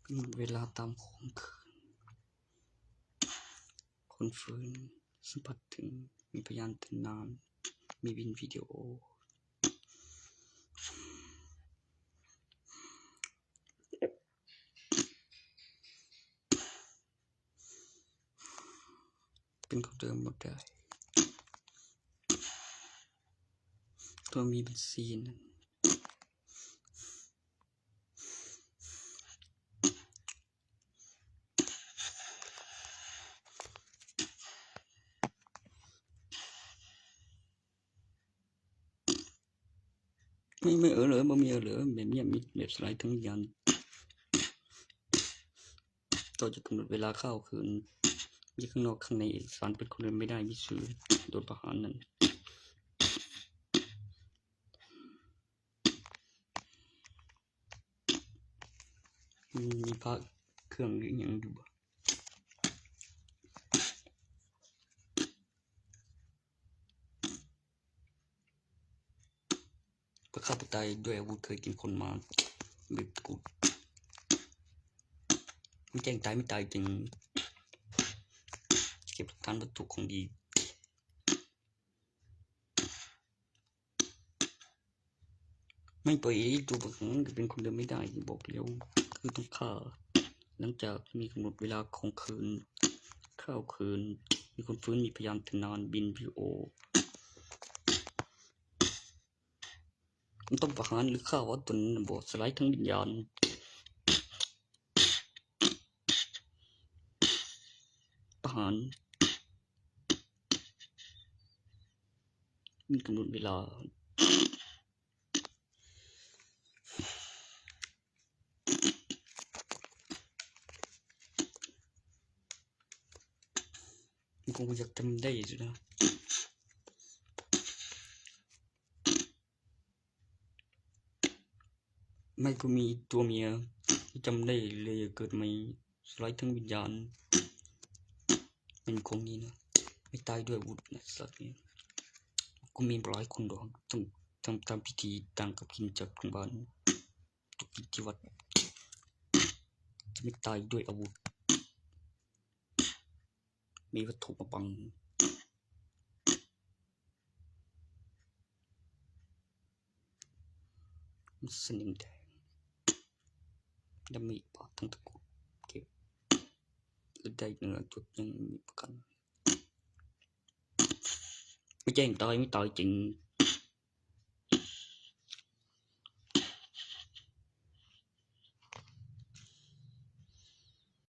กำหนดเวลาตามของคืนคนฟื้นสัมผัสถึงมีพยานถึงนานมีวิดีโอเป็นของเดิมหมดได้ตัวมีเป็นซีนไม่เลยบ่มีเลยแบบนี้มีแบบสไลด์ทั้งยันต่อจะกำหนดเวลาเข้าคืนมีข้างนอกข้างในเอกสารเป็นคนเดินไม่ได้มีสื่อโดนประหารนั้นมีพระเครื่องหรืออย่างดูประฆ่าตัวตายด้วยอาวุธเคยกินคนมาบีบกูไม่แจ้งตายไม่ตายจริงเก็บหลักฐานวัตถุของดีไม่ปล่อยตัวประกันเป็นคนเดินไม่ได้บอกแล้วคือต้องฆ่าหลังจากมีกำหนดเวลาของคืนเข้าคืนมีคนฟื้นมีพยานถึงนานบินวิดีโอมันต้องประหารหรือฆ่าวัตถุนั้นบอกสไลด์ทั้งวิญญาณประหารมีกำหนดเวลาคงอยากทำได้สินะไม่ก็มีตัวเมียจำได้เลยเกิดไม่สไลด์ทั้งวิญญาณเป็นคงนี้นะไม่ตายด้วยอาวุธนะสักนี้กูมีหลายคนดอกต้องทำพิธีต่างกับกินจากโรงพยาบาลตุกกิจวัตรจะไม่ตายด้วยอาวุธมีวัตถุมาบังสนิมแดงดำมีปอดทั้งตะกุดเก็บได้เนื้อจุดยังมีประกันไม่แจ้งตายไม่ตายจริง